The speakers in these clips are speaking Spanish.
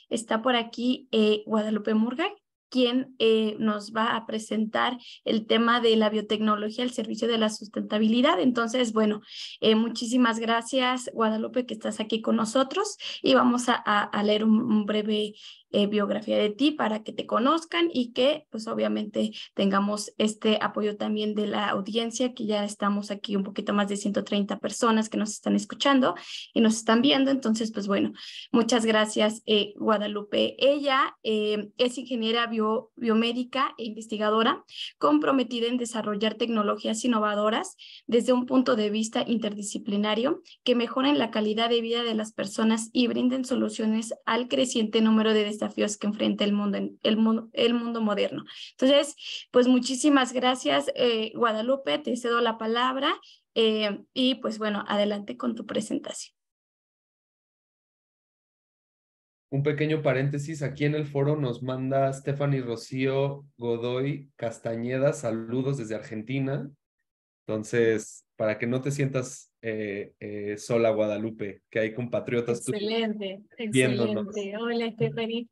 Está por aquí Guadalupe Murga, quien nos va a presentar el tema de la biotecnología al servicio de la sustentabilidad. Entonces, bueno, muchísimas gracias, Guadalupe, que estás aquí con nosotros, y vamos a leer un breve biografía de ti para que te conozcan y que pues obviamente tengamos este apoyo también de la audiencia, que ya estamos aquí un poquito más de 130 personas que nos están escuchando y nos están viendo. Entonces, pues bueno, muchas gracias, Guadalupe. Ella es ingeniera biomédica e investigadora comprometida en desarrollar tecnologías innovadoras desde un punto de vista interdisciplinario que mejoren la calidad de vida de las personas y brinden soluciones al creciente número de desafíos que enfrenta el mundo moderno. Entonces, pues muchísimas gracias, Guadalupe, te cedo la palabra y pues bueno, adelante con tu presentación. Un pequeño paréntesis, aquí en el foro nos manda Stephanie Rocío Godoy Castañeda, saludos desde Argentina. Entonces, para que no te sientas sola, Guadalupe, que hay compatriotas tuyos Excelente, viéndonos. excelente. Hola, Stephanie.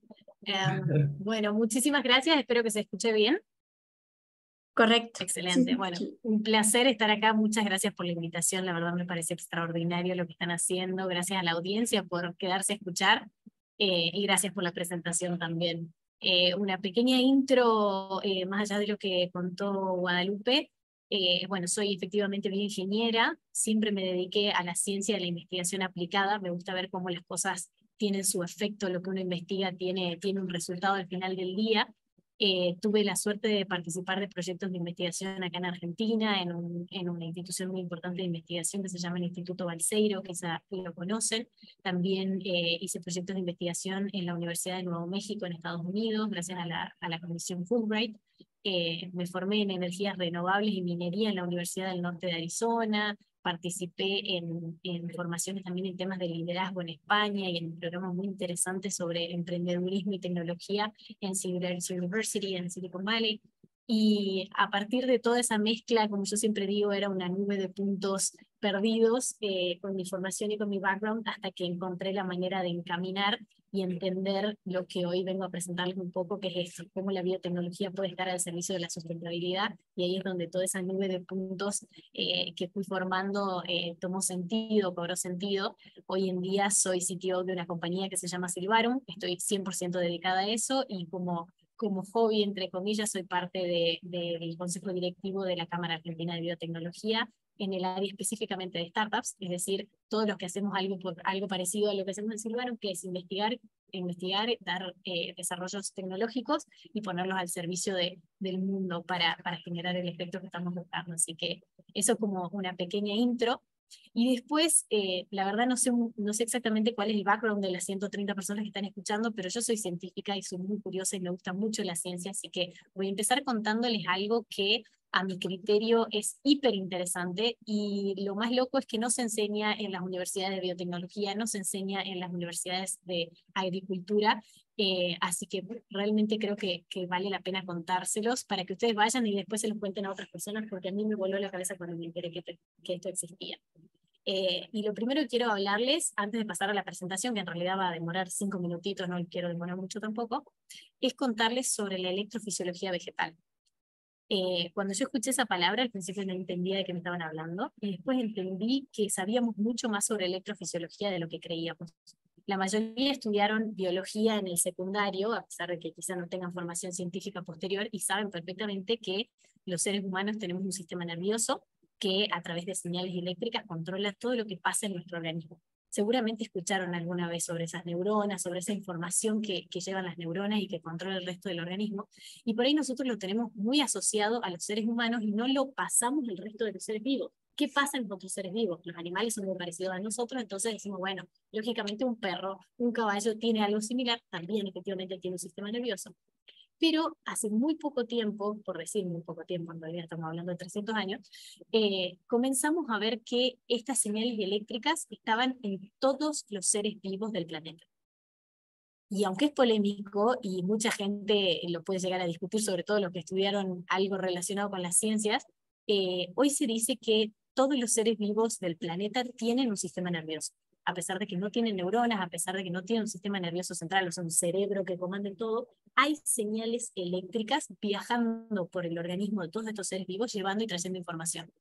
Bueno, muchísimas gracias, espero que se escuche bien. Correcto. Excelente, Sí. bueno, un placer estar acá, muchas gracias por la invitación, la verdad me parece extraordinario lo que están haciendo, gracias a la audiencia por quedarse a escuchar y gracias por la presentación también. Una pequeña intro, más allá de lo que contó Guadalupe. Bueno, soy efectivamente bioingeniera, siempre me dediqué a la ciencia de la investigación aplicada, me gusta ver cómo las cosas tienen su efecto, lo que uno investiga tiene un resultado al final del día. Tuve la suerte de participar de proyectos de investigación acá en Argentina, en una institución muy importante de investigación que se llama el Instituto Balseiro, quizá lo conocen. También hice proyectos de investigación en la Universidad de Nuevo México en Estados Unidos, gracias a la Comisión Fulbright. Me formé en energías renovables y minería en la Universidad del Norte de Arizona. Participé en formaciones también en temas de liderazgo en España y en programas muy interesantes sobre emprendedurismo y tecnología en Singularity University en Silicon Valley. Y a partir de toda esa mezcla, como yo siempre digo, era una nube de puntos perdidos con mi formación y con mi background, hasta que encontré la manera de encaminar y entender lo que hoy vengo a presentarles un poco, que es esto, cómo la biotecnología puede estar al servicio de la sustentabilidad, y ahí es donde toda esa nube de puntos que fui formando tomó sentido, cobró sentido. Hoy en día soy CTO de una compañía que se llama Silvarum, estoy 100% dedicada a eso, y como hobby, entre comillas, soy parte del consejo directivo de la Cámara Argentina de Biotecnología, en el área específicamente de startups, es decir, todos los que hacemos algo parecido a lo que hacemos en Silvarum, que es investigar, dar desarrollos tecnológicos y ponerlos al servicio del mundo para generar el efecto que estamos buscando. Así que eso como una pequeña intro. Y después, la verdad no sé exactamente cuál es el background de las 130 personas que están escuchando, pero yo soy científica y soy muy curiosa y me gusta mucho la ciencia, así que voy a empezar contándoles algo que a mi criterio es hiper interesante, y lo más loco es que no se enseña en las universidades de biotecnología, no se enseña en las universidades de agricultura, así que realmente creo que vale la pena contárselos para que ustedes vayan y después se los cuenten a otras personas, porque a mí me voló la cabeza cuando me enteré que esto existía. Y lo primero que quiero hablarles, antes de pasar a la presentación, que en realidad va a demorar 5 minutitos, no quiero demorar mucho tampoco, es contarles sobre la electrofisiología vegetal. Cuando yo escuché esa palabra, al principio no entendía de qué me estaban hablando, y después entendí que sabíamos mucho más sobre electrofisiología de lo que creíamos. La mayoría estudiaron biología en el secundario, a pesar de que quizá no tengan formación científica posterior, y saben perfectamente que los seres humanos tenemos un sistema nervioso que a través de señales eléctricas controla todo lo que pasa en nuestro organismo. Seguramente escucharon alguna vez sobre esas neuronas, sobre esa información que llevan las neuronas y que controla el resto del organismo, y por ahí nosotros lo tenemos muy asociado a los seres humanos y no lo pasamos al resto de los seres vivos. ¿Qué pasa en otros seres vivos? Los animales son muy parecidos a nosotros, entonces decimos, bueno, lógicamente un perro, un caballo tiene algo similar, también efectivamente tiene un sistema nervioso. Pero hace muy poco tiempo, por decir muy poco tiempo, en realidad estamos hablando de 300 años, comenzamos a ver que estas señales eléctricas estaban en todos los seres vivos del planeta. Y aunque es polémico y mucha gente lo puede llegar a discutir, sobre todo los que estudiaron algo relacionado con las ciencias, hoy se dice que todos los seres vivos del planeta tienen un sistema nervioso. A pesar de que no tienen neuronas, a pesar de que no tienen un sistema nervioso central, o sea, un cerebro que comande todo, hay señales eléctricas viajando por el organismo de todos estos seres vivos, llevando y trayendo información.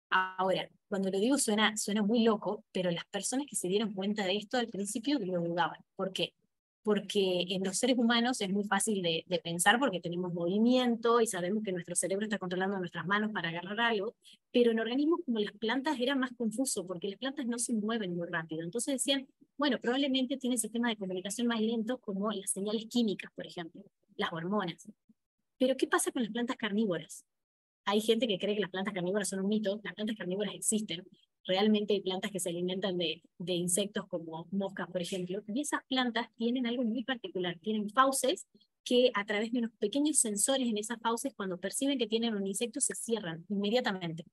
Ahora, cuando lo digo suena muy loco, pero las personas que se dieron cuenta de esto al principio lo dudaban. ¿Por qué? Porque en los seres humanos es muy fácil de pensar porque tenemos movimiento y sabemos que nuestro cerebro está controlando nuestras manos para agarrar algo, pero en organismos como las plantas era más confuso porque las plantas no se mueven muy rápido. Entonces decían, bueno, probablemente tiene sistemas de comunicación más lentos como las señales químicas, por ejemplo, las hormonas. Pero ¿qué pasa con las plantas carnívoras? Hay gente que cree que las plantas carnívoras son un mito. Las plantas carnívoras existen. Realmente hay plantas que se alimentan de insectos como moscas, por ejemplo, y esas plantas tienen algo muy particular. Tienen fauces que a través de unos pequeños sensores en esas fauces, cuando perciben que tienen un insecto, se cierran inmediatamente.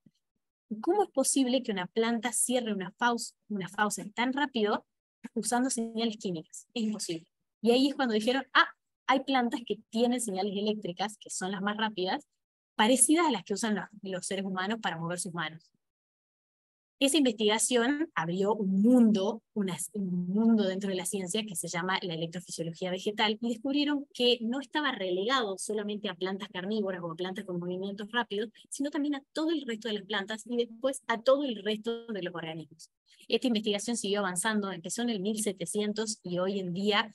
¿Cómo es posible que una planta cierre una fauce tan rápido usando señales químicas? Es imposible. Y ahí es cuando dijeron, hay plantas que tienen señales eléctricas, que son las más rápidas, parecidas a las que usan los seres humanos para mover sus manos. Esa investigación abrió un mundo dentro de la ciencia que se llama la electrofisiología vegetal, y descubrieron que no estaba relegado solamente a plantas carnívoras o a plantas con movimientos rápidos, sino también a todo el resto de las plantas y después a todo el resto de los organismos. Esta investigación siguió avanzando, empezó en el 1700 y hoy en día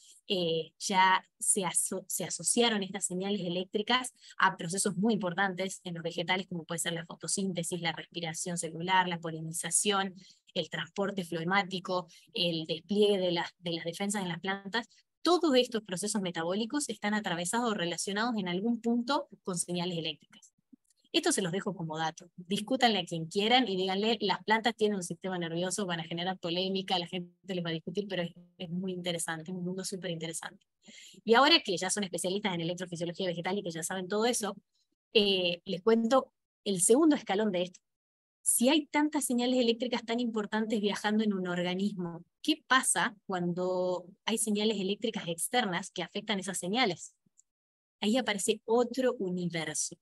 ya se asociaron estas señales eléctricas a procesos muy importantes en los vegetales, como puede ser la fotosíntesis, la respiración celular, la polinización, el transporte floemático, el despliegue de las defensas en las plantas. Todos estos procesos metabólicos están atravesados o relacionados en algún punto con señales eléctricas. Esto se los dejo como dato. Discútanle a quien quieran y díganle, las plantas tienen un sistema nervioso, van a generar polémica, la gente les va a discutir, pero es muy interesante, un mundo súper interesante. Y ahora que ya son especialistas en electrofisiología vegetal y que ya saben todo eso, les cuento el segundo escalón de esto. Si hay tantas señales eléctricas tan importantes viajando en un organismo, ¿qué pasa cuando hay señales eléctricas externas que afectan esas señales? Ahí aparece otro universo.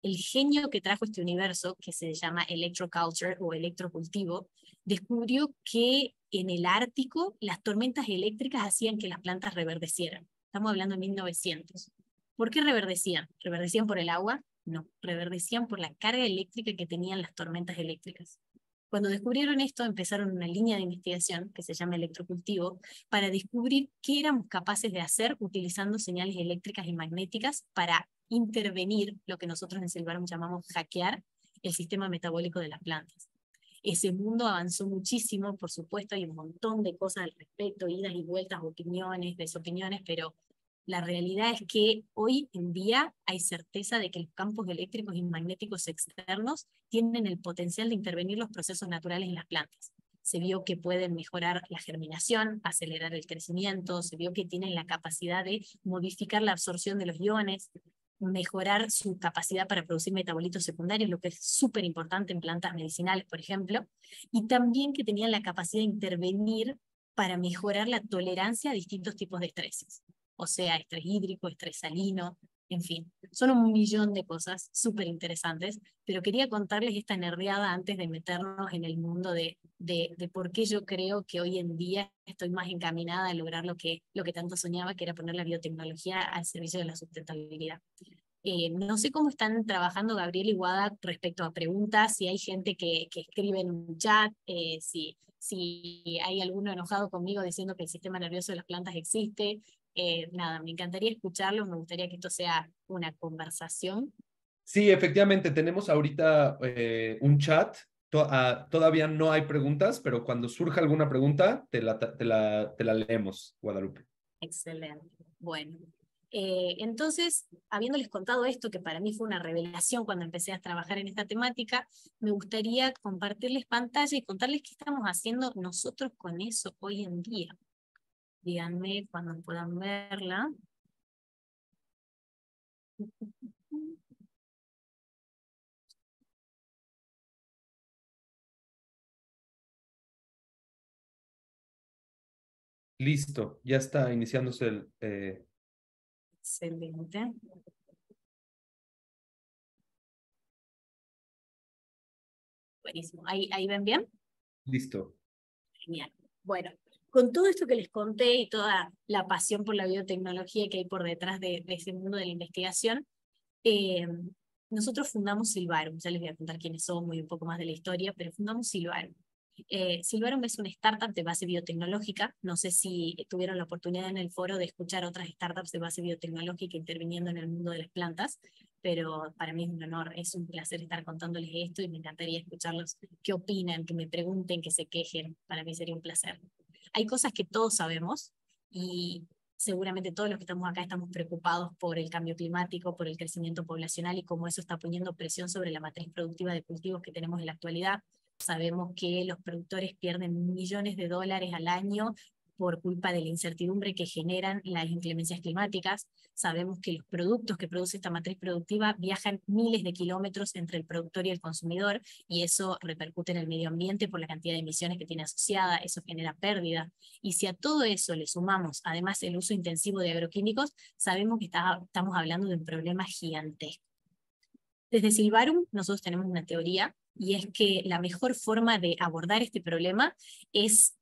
El genio que trajo este universo, que se llama electroculture o electrocultivo, descubrió que en el Ártico las tormentas eléctricas hacían que las plantas reverdecieran. Estamos hablando de 1900. ¿Por qué reverdecían? ¿Reverdecían por el agua? No, reverdecían por la carga eléctrica que tenían las tormentas eléctricas. Cuando descubrieron esto, empezaron una línea de investigación que se llama electrocultivo para descubrir qué éramos capaces de hacer utilizando señales eléctricas y magnéticas para intervenir lo que nosotros en Silvarum llamamos hackear el sistema metabólico de las plantas. Ese mundo avanzó muchísimo, por supuesto, hay un montón de cosas al respecto, idas y vueltas, opiniones, desopiniones, pero la realidad es que hoy en día hay certeza de que los campos eléctricos y magnéticos externos tienen el potencial de intervenir los procesos naturales en las plantas. Se vio que pueden mejorar la germinación, acelerar el crecimiento, se vio que tienen la capacidad de modificar la absorción de los iones, mejorar su capacidad para producir metabolitos secundarios, lo que es súper importante en plantas medicinales, por ejemplo, y también que tenían la capacidad de intervenir para mejorar la tolerancia a distintos tipos de estreses. O sea, estrés hídrico, estrés salino, en fin. Son un millón de cosas súper interesantes, pero quería contarles esta nerdeada antes de meternos en el mundo de por qué yo creo que hoy en día estoy más encaminada a lograr lo que tanto soñaba, que era poner la biotecnología al servicio de la sustentabilidad. No sé cómo están trabajando Gabriel y Guada respecto a preguntas, si hay gente que escribe en un chat, si hay alguno enojado conmigo diciendo que el sistema nervioso de las plantas existe. Nada, me encantaría escucharlo, me gustaría que esto sea una conversación. Sí, efectivamente, tenemos ahorita un chat. Todavía no hay preguntas, pero cuando surja alguna pregunta, te la leemos, Guadalupe. Excelente. Bueno, entonces, habiéndoles contado esto, que para mí fue una revelación cuando empecé a trabajar en esta temática, me gustaría compartirles pantalla y contarles qué estamos haciendo nosotros con eso hoy en día. Díganme cuando puedan verla. Listo, ya está iniciándose el... Excelente. Buenísimo. ¿Ahí ven bien? listo. Genial. Bueno, con todo esto que les conté y toda la pasión por la biotecnología que hay por detrás de ese mundo de la investigación, eh, nosotros fundamos Silvarum. Ya les voy a contar quiénes somos y un poco más de la historia, pero fundamos Silvarum. Silvarum es una startup de base biotecnológica. No sé si tuvieron la oportunidad en el foro de escuchar otras startups de base biotecnológica interviniendo en el mundo de las plantas, pero para mí es un honor, es un placer estar contándoles esto y me encantaría escucharlos qué opinan, que me pregunten, que se quejen. Para mí sería un placer. Hay cosas que todos sabemos y seguramente todos los que estamos acá estamos preocupados por el cambio climático, por el crecimiento poblacional y cómo eso está poniendo presión sobre la matriz productiva de cultivos que tenemos en la actualidad. Sabemos que los productores pierden millones de dólares al año por culpa de la incertidumbre que generan las inclemencias climáticas. Sabemos que los productos que produce esta matriz productiva viajan miles de kilómetros entre el productor y el consumidor, y eso repercute en el medio ambiente por la cantidad de emisiones que tiene asociada, eso genera pérdida. Y si a todo eso le sumamos además el uso intensivo de agroquímicos, sabemos que estamos hablando de un problema gigantesco. Desde Silvarum nosotros tenemos una teoría, y es que la mejor forma de abordar este problema es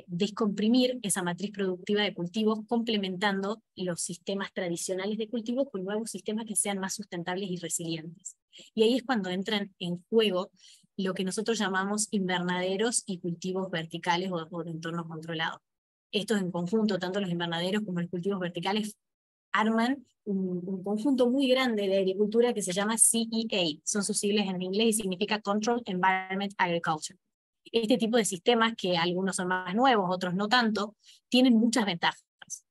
descomprimir esa matriz productiva de cultivos, complementando los sistemas tradicionales de cultivo con nuevos sistemas que sean más sustentables y resilientes. Y ahí es cuando entran en juego lo que nosotros llamamos invernaderos y cultivos verticales o de entorno controlado. Estos en conjunto, tanto los invernaderos como los cultivos verticales, arman un conjunto muy grande de agricultura que se llama CEA, son sus siglas en inglés y significa Controlled Environment Agriculture. Este tipo de sistemas, que algunos son más nuevos, otros no tanto, tienen muchas ventajas.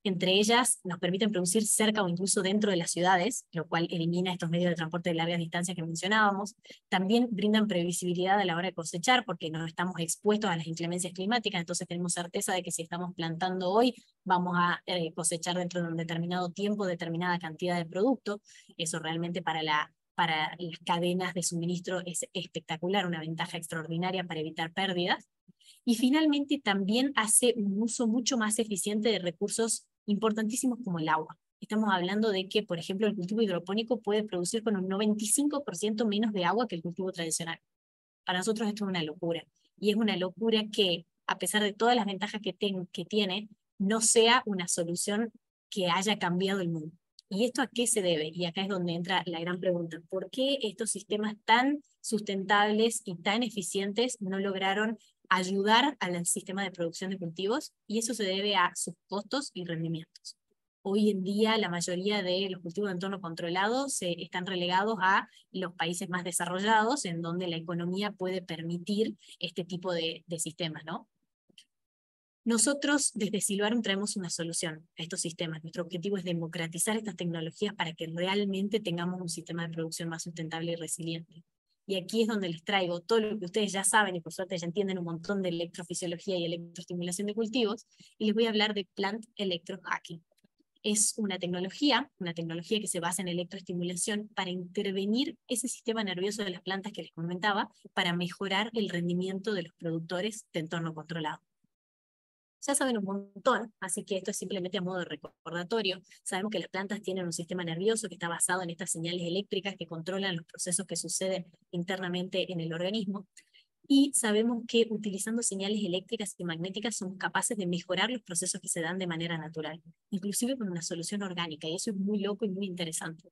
Entre ellas, nos permiten producir cerca o incluso dentro de las ciudades, lo cual elimina estos medios de transporte de largas distancias que mencionábamos. También brindan previsibilidad a la hora de cosechar, porque no estamos expuestos a las inclemencias climáticas, entonces tenemos certeza de que si estamos plantando hoy, vamos a cosechar dentro de un determinado tiempo, determinada cantidad de producto. Eso realmente para las cadenas de suministro es espectacular, una ventaja extraordinaria para evitar pérdidas. Y finalmente también hace un uso mucho más eficiente de recursos importantísimos como el agua. Estamos hablando de que, por ejemplo, el cultivo hidropónico puede producir con un 95% menos de agua que el cultivo tradicional. Para nosotros esto es una locura. Y es una locura que, a pesar de todas las ventajas que tiene, no sea una solución que haya cambiado el mundo. ¿Y esto a qué se debe? Y acá es donde entra la gran pregunta. ¿Por qué estos sistemas tan sustentables y tan eficientes no lograron ayudar al sistema de producción de cultivos? Y eso se debe a sus costos y rendimientos. Hoy en día la mayoría de los cultivos de entorno controlado están relegados a los países más desarrollados, en donde la economía puede permitir este tipo de sistemas, ¿no? Nosotros desde Silvarum traemos una solución a estos sistemas. Nuestro objetivo es democratizar estas tecnologías para que realmente tengamos un sistema de producción más sustentable y resiliente. Y aquí es donde les traigo todo lo que ustedes ya saben y por suerte ya entienden un montón de electrofisiología y electroestimulación de cultivos, y les voy a hablar de Plant Electrohacking. Es una tecnología que se basa en electroestimulación para intervenir ese sistema nervioso de las plantas que les comentaba, para mejorar el rendimiento de los productores de entorno controlado. Ya saben un montón, así que esto es simplemente a modo de recordatorio. Sabemos que las plantas tienen un sistema nervioso que está basado en estas señales eléctricas que controlan los procesos que suceden internamente en el organismo. Y sabemos que utilizando señales eléctricas y magnéticas somos capaces de mejorar los procesos que se dan de manera natural, inclusive con una solución orgánica, y eso es muy loco y muy interesante.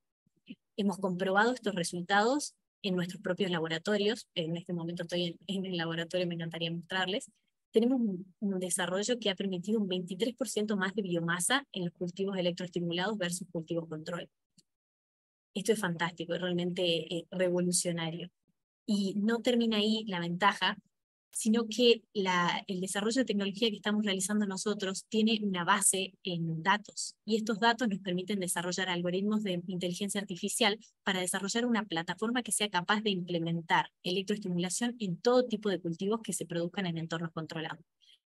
Hemos comprobado estos resultados en nuestros propios laboratorios. En este momento estoy en el laboratorio, me encantaría mostrarles. Tenemos un desarrollo que ha permitido un 23% más de biomasa en los cultivos electroestimulados versus cultivos control. Esto es fantástico, es realmente revolucionario. Y no termina ahí la ventaja, sino que el desarrollo de tecnología que estamos realizando nosotros tiene una base en datos, y estos datos nos permiten desarrollar algoritmos de inteligencia artificial para desarrollar una plataforma que sea capaz de implementar electroestimulación en todo tipo de cultivos que se produzcan en entornos controlados.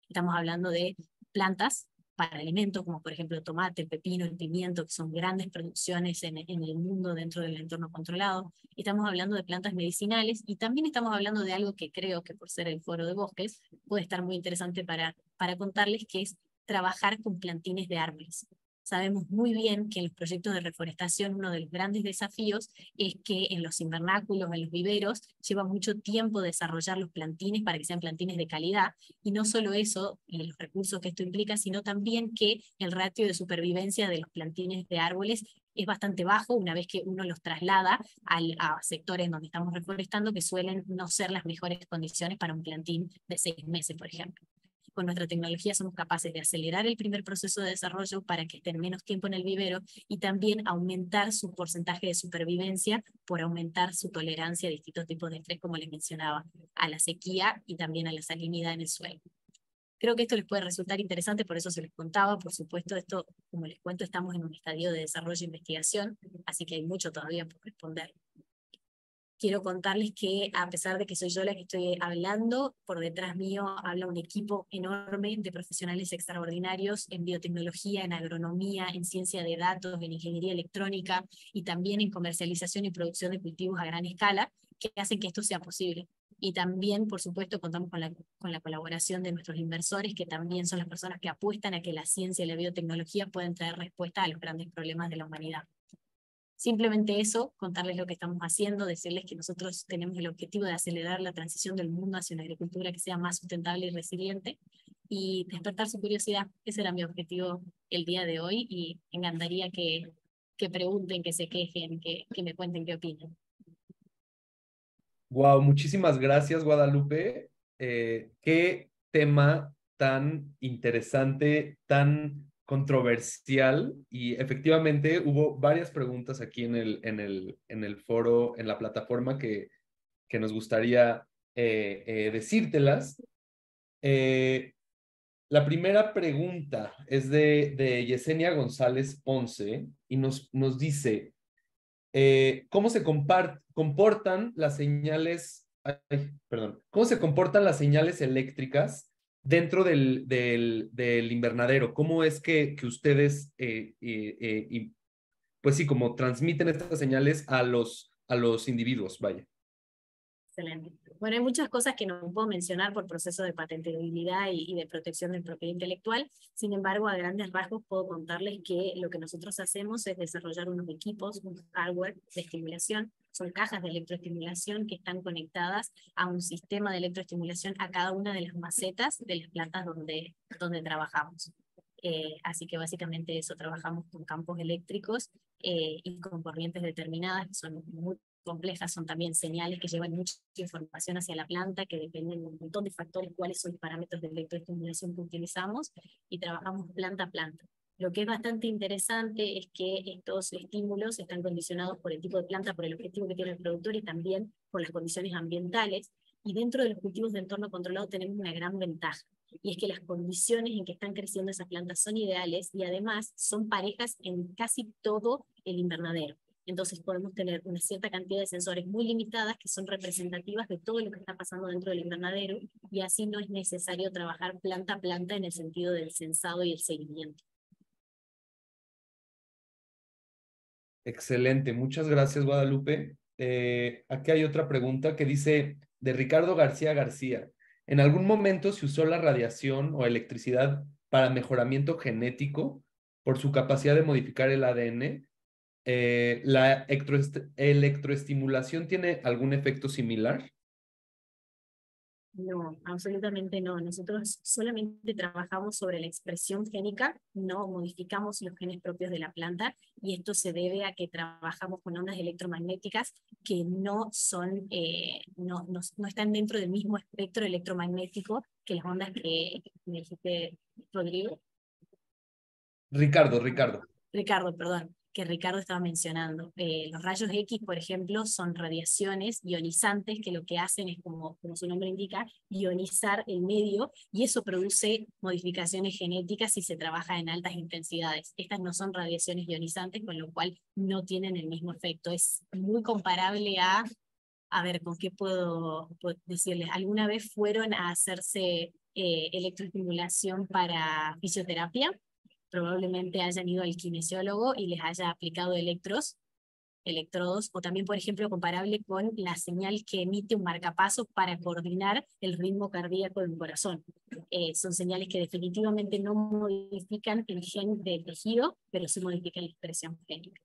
Estamos hablando de plantas para alimentos, como por ejemplo el tomate, el pepino, el pimiento, que son grandes producciones en el mundo dentro del entorno controlado. Estamos hablando de plantas medicinales, y también estamos hablando de algo que creo que, por ser el foro de bosques, puede estar muy interesante para contarles, que es trabajar con plantines de árboles. Sabemos muy bien que en los proyectos de reforestación uno de los grandes desafíos es que en los invernáculos, en los viveros, lleva mucho tiempo desarrollar los plantines para que sean plantines de calidad, y no solo eso, y los recursos que esto implica, sino también que el ratio de supervivencia de los plantines de árboles es bastante bajo una vez que uno los traslada a sectores donde estamos reforestando, que suelen no ser las mejores condiciones para un plantín de 6 meses, por ejemplo. Con nuestra tecnología somos capaces de acelerar el primer proceso de desarrollo para que estén menos tiempo en el vivero y también aumentar su porcentaje de supervivencia por aumentar su tolerancia a distintos tipos de estrés, como les mencionaba, a la sequía y también a la salinidad en el suelo. Creo que esto les puede resultar interesante, por eso se les contaba. Por supuesto, esto, como les cuento, estamos en un estadio de desarrollo e investigación, así que hay mucho todavía por responder. Quiero contarles que, a pesar de que soy yo la que estoy hablando, por detrás mío habla un equipo enorme de profesionales extraordinarios en biotecnología, en agronomía, en ciencia de datos, en ingeniería electrónica y también en comercialización y producción de cultivos a gran escala, que hacen que esto sea posible. Y también, por supuesto, contamos con la colaboración de nuestros inversores, que también son las personas que apuestan a que la ciencia y la biotecnología pueden traer respuesta a los grandes problemas de la humanidad. Simplemente eso, contarles lo que estamos haciendo, decirles que nosotros tenemos el objetivo de acelerar la transición del mundo hacia una agricultura que sea más sustentable y resiliente, y despertar su curiosidad. Ese era mi objetivo el día de hoy, y me encantaría que pregunten, que se quejen, que me cuenten qué opinan. Wow, muchísimas gracias, Guadalupe. Qué tema tan interesante, tan controversial, y efectivamente hubo varias preguntas aquí en el foro, en la plataforma que nos gustaría decírtelas. La primera pregunta es de Yesenia González Ponce y nos dice, ¿cómo se comportan las señales, cómo se comportan las señales eléctricas dentro del invernadero? ¿Cómo es que ustedes, pues sí, como transmiten estas señales a los individuos, vaya? Excelente. Bueno, hay muchas cosas que no puedo mencionar por proceso de patentabilidad y de protección de propiedad intelectual. Sin embargo, a grandes rasgos puedo contarles que lo que nosotros hacemos es desarrollar unos equipos, un hardware de estimulación. Son cajas de electroestimulación que están conectadas a un sistema de electroestimulación a cada una de las macetas de las plantas donde trabajamos. Así que básicamente eso, trabajamos con campos eléctricos y con corrientes determinadas que son muy complejas, son también señales que llevan mucha información hacia la planta, que dependen de un montón de factores, cuáles son los parámetros de electroestimulación que utilizamos, y trabajamos planta a planta. Lo que es bastante interesante es que estos estímulos están condicionados por el tipo de planta, por el objetivo que tiene el productor y también por las condiciones ambientales, y dentro de los cultivos de entorno controlado tenemos una gran ventaja, y es que las condiciones en que están creciendo esas plantas son ideales y además son parejas en casi todo el invernadero. Entonces podemos tener una cierta cantidad de sensores muy limitadas que son representativas de todo lo que está pasando dentro del invernadero, y así no es necesario trabajar planta a planta en el sentido del censado y el seguimiento. Excelente, muchas gracias, Guadalupe. Aquí hay otra pregunta que dice, de Ricardo García García: ¿en algún momento se usó la radiación o electricidad para mejoramiento genético por su capacidad de modificar el ADN? ¿La electroestimulación tiene algún efecto similar? No, absolutamente no. Nosotros solamente trabajamos sobre la expresión génica, no modificamos los genes propios de la planta, y esto se debe a que trabajamos con ondas electromagnéticas que no están dentro del mismo espectro electromagnético que las ondas que me dijiste, Rodrigo. Ricardo. Ricardo, perdón, que Ricardo estaba mencionando. Los rayos X, por ejemplo, son radiaciones ionizantes que lo que hacen es, como su nombre indica, ionizar el medio, y eso produce modificaciones genéticas si se trabaja en altas intensidades. Estas no son radiaciones ionizantes, con lo cual no tienen el mismo efecto. Es muy comparable a ver, ¿con qué puedo decirles? ¿Alguna vez fueron a hacerse electroestimulación para fisioterapia? Probablemente hayan ido al kinesiólogo y les haya aplicado electros. electrodos, o también, por ejemplo, comparable con la señal que emite un marcapasos para coordinar el ritmo cardíaco de un corazón. Son señales que definitivamente no modifican el gen del tejido, pero sí modifican la expresión génica.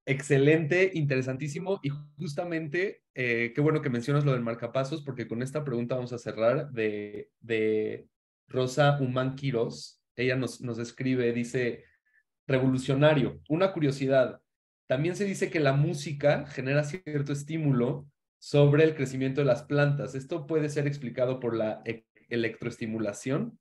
Excelente, interesantísimo, y justamente qué bueno que mencionas lo del marcapasos, porque con esta pregunta vamos a cerrar de Rosa Humán Quirós. Ella nos escribe, dice, revolucionario, una curiosidad. También se dice que la música genera cierto estímulo sobre el crecimiento de las plantas. ¿Esto puede ser explicado por la electroestimulación?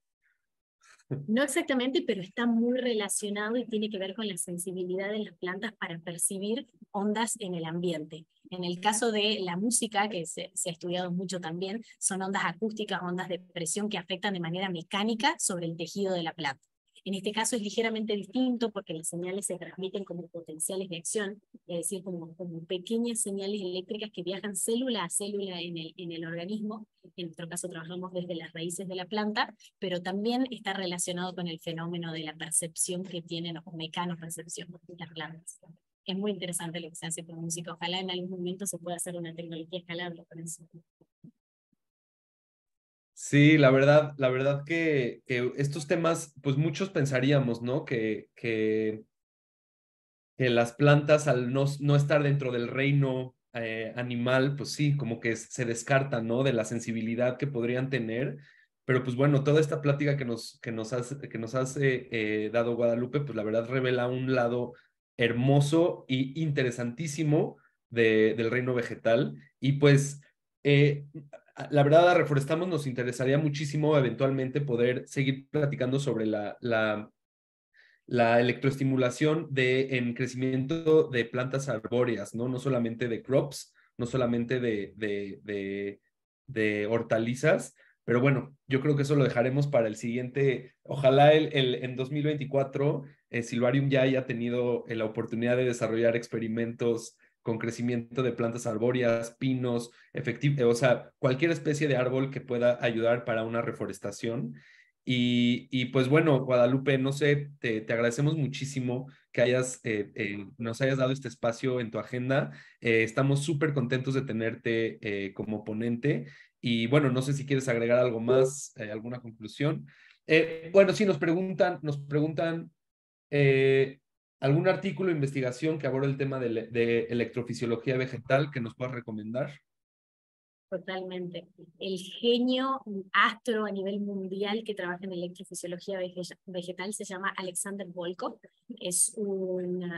No exactamente, pero está muy relacionado y tiene que ver con la sensibilidad de las plantas para percibir ondas en el ambiente. En el caso de la música, que se ha estudiado mucho también, son ondas acústicas, ondas de presión que afectan de manera mecánica sobre el tejido de la planta. En este caso es ligeramente distinto porque las señales se transmiten como potenciales de acción, es decir, como pequeñas señales eléctricas que viajan célula a célula en el organismo. En nuestro caso trabajamos desde las raíces de la planta, pero también está relacionado con el fenómeno de la percepción que tienen, o mecanopercepción de las plantas. Es muy interesante lo que se hace con música. Ojalá en algún momento se pueda hacer una tecnología escalable con eso. Sí, la verdad que estos temas, pues muchos pensaríamos, ¿no? Que las plantas al no estar dentro del reino animal, pues sí, como que se descartan, ¿no? De la sensibilidad que podrían tener. Pero pues bueno, toda esta plática que nos has dado Guadalupe, pues la verdad revela un lado hermoso y interesantísimo del reino vegetal. Y pues la verdad, a Reforestamos nos interesaría muchísimo eventualmente poder seguir platicando sobre la electroestimulación en crecimiento de plantas arbóreas, ¿no? No solamente de crops, no solamente de hortalizas, pero bueno, yo creo que eso lo dejaremos para el siguiente. Ojalá en 2024 Silvarium ya haya tenido la oportunidad de desarrollar experimentos con crecimiento de plantas arbóreas, pinos, o sea, cualquier especie de árbol que pueda ayudar para una reforestación. Y pues bueno, Guadalupe, no sé, te agradecemos muchísimo que nos hayas dado este espacio en tu agenda. Estamos súper contentos de tenerte como ponente. Y bueno, no sé si quieres agregar algo más, alguna conclusión. Bueno, sí, nos preguntan algún artículo de investigación que aborde el tema de electrofisiología vegetal que nos puedas recomendar. Totalmente. El genio astro a nivel mundial que trabaja en electrofisiología vegetal se llama Alexander Volkov. Es un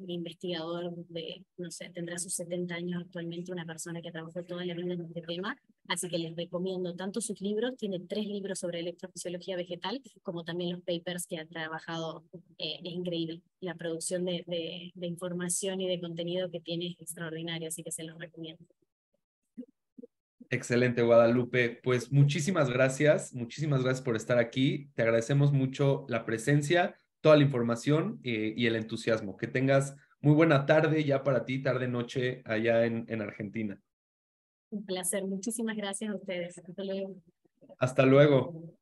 investigador de, no sé, tendrá sus 70 años actualmente, una persona que trabajó toda la vida en este tema. Así que les recomiendo tanto sus libros, tiene 3 libros sobre electrofisiología vegetal, como también los papers que ha trabajado. Es increíble. La producción de información y de contenido que tiene es extraordinaria, así que se los recomiendo. Excelente, Guadalupe. Pues muchísimas gracias por estar aquí. Te agradecemos mucho la presencia, toda la información y el entusiasmo. Que tengas muy buena tarde ya para ti, tarde-noche allá en Argentina. Un placer. Muchísimas gracias a ustedes. Hasta luego. Hasta luego.